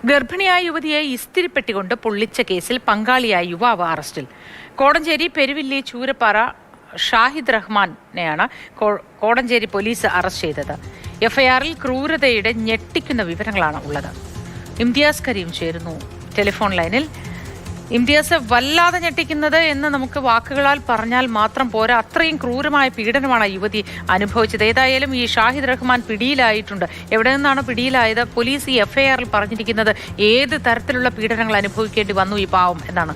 ഗർഭിണിയായ യുവതിയെ ഇസ്തിരിപ്പെട്ടികൊണ്ട് പൊള്ളിച്ച കേസിൽ പങ്കാളിയായ യുവാവ് അറസ്റ്റിൽ. കോടഞ്ചേരി പെരുവില്ലി ചൂരപ്പാറ ഷാഹിദ് റഹ്മാനെയാണ് കോടഞ്ചേരി പോലീസ് അറസ്റ്റ് ചെയ്തത്. എഫ്ഐആറിൽ ക്രൂരതയുടെ ഞെട്ടിക്കുന്ന വിവരങ്ങളാണ് ഉള്ളത്. ഇംതിയാസ് കരീം ചേരുന്നു ടെലിഫോൺ ലൈനിൽ. ഇംതിയാസ്, വല്ലാതെ ഞെട്ടിക്കുന്നത് എന്ന് നമുക്ക് വാക്കുകളാൽ പറഞ്ഞാൽ മാത്രം പോരാ. അത്രയും ക്രൂരമായ പീഡനമാണ് യുവതി അനുഭവിച്ചത്. ഏതായാലും ഈ ഷാഹിദ് റഹ്മാൻ പിടിയിലായിട്ടുണ്ട്. എവിടെ നിന്നാണ് പിടിയിലായത്? പോലീസ് ഈ എഫ്ഐആറിൽ പറഞ്ഞിരിക്കുന്നത് ഏത് തരത്തിലുള്ള പീഡനങ്ങൾ അനുഭവിക്കേണ്ടി വന്നു ഈ പാവം എന്നാണ്?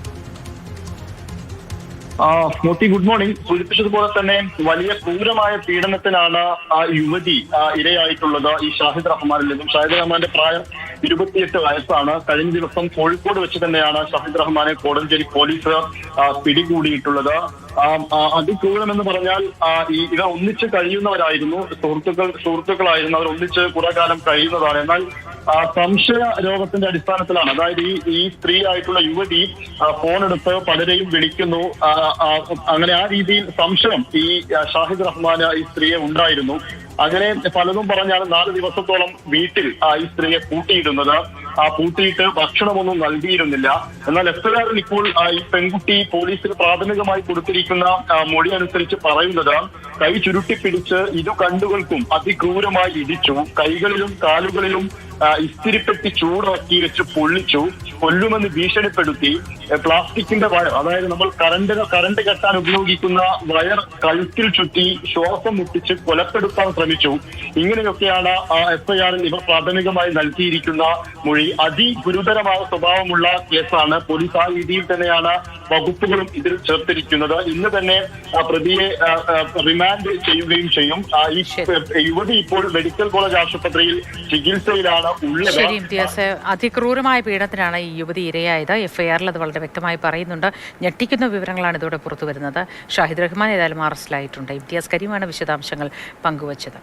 Good morning. സൂചിപ്പിച്ചതുപോലെ തന്നെ വലിയ ക്രൂരമായ പീഡനത്തിനാണ് യുവതി ഇരയായിട്ടുള്ളത് ഈ ഷാഹിദ് റഹ്മാനിൽ നിന്നും. ഷാഹിദ് റഹ്മാന്റെ പ്രായം 28 വയസ്സാണ്. കഴിഞ്ഞ ദിവസം കോഴിക്കോട് വെച്ച് തന്നെയാണ് ഷാഹിദ് റഹ്മാനെ കോടഞ്ചേരി പോലീസ് പിടികൂടിയിട്ടുള്ളത്. അതിക്രൂരമെന്ന് പറഞ്ഞാൽ ഇവർ ഒന്നിച്ച് കഴിയുന്നവരായിരുന്നു, സുഹൃത്തുക്കളായിരുന്നു. അവർ ഒന്നിച്ച് കുറെ കാലം കഴിയുന്നതാണ്. എന്നാൽ സംശയ രോഗത്തിന്റെ അടിസ്ഥാനത്തിലാണ്, അതായത് ഈ സ്ത്രീ ആയിട്ടുള്ള യുവതി ഫോൺ എടുത്ത് പലരെയും വിളിക്കുന്നു. അങ്ങനെ ആ രീതിയിൽ സംശയം ഈ ഷാഹിദ് റഹ്മാന് ഈ സ്ത്രീയെ ഉണ്ടായിരുന്നു. അങ്ങനെ പലതും പറഞ്ഞാണ് 4 ദിവസത്തോളം വീട്ടിൽ ഈ സ്ത്രീയെ പൂട്ടിയിടുന്നത്. പൂട്ടിയിട്ട് ഭക്ഷണമൊന്നും നൽകിയിരുന്നില്ല. എന്നാൽ എഫ്ഐആറിൽ ഇപ്പോൾ ഈ പെൺകുട്ടി പോലീസിന് പ്രാഥമികമായി കൊടുത്തിരിക്കുന്ന മൊഴി അനുസരിച്ച് പറയുന്നത് കൈ ചുരുട്ടിപ്പിടിച്ച് കണ്ടുകൾക്കും അതിക്രൂരമായി ഇടിച്ചു, കൈകളിലും കാലുകളിലും ഇസ്തിരിപ്പെട്ടി ചൂടാക്കി വെച്ച് പൊള്ളിച്ചു, കൊല്ലുമെന്ന് ഭീഷണിപ്പെടുത്തി, പ്ലാസ്റ്റിക്കിന്റെ വയർ, അതായത് നമ്മൾ കറണ്ട് കെട്ടാൻ ഉപയോഗിക്കുന്ന വയർ കഴുത്തിൽ ചുറ്റി ശ്വാസം മുട്ടിച്ച് കൊലപ്പെടുത്താൻ ശ്രമിച്ചു. ഇങ്ങനെയൊക്കെയാണ് എഫ്ഐആറിൽ ഇവർ പ്രാഥമികമായി നൽകിയിരിക്കുന്ന മൊഴി. അതിഗുരുതരമായ സ്വഭാവമുള്ള കേസാണ്. പോലീസ് ആ രീതിയിൽ തന്നെയാണ് വകുപ്പുകളും ഇതിൽ ചേർത്തിരിക്കുന്നത്. ഇന്ന് തന്നെ പ്രതിയെ റിമാൻഡ് ചെയ്യുകയും ചെയ്യും. ഈ യുവതി ഇപ്പോൾ മെഡിക്കൽ കോളേജ് ആശുപത്രിയിൽ ചികിത്സയിലാണ് ഉള്ളത്. അതിക്രൂരമായ പീഡനത്തിനാണ് ഈ യുവതി ഇരയായത്. എഫ്ഐആറിൽ അത് വളരെ വ്യക്തമായി പറയുന്നുണ്ട്. ഞെട്ടിക്കുന്ന വിവരങ്ങളാണ് ഇതോടെ പുറത്തു വരുന്നത്. ഷാഹിദ് റഹ്മാൻ ഏതായാലും അറസ്റ്റിലായിട്ടുണ്ട്. ഇംതിയാസ് കരീമാണ് വിശദാംശങ്ങൾ പങ്കുവച്ചത്.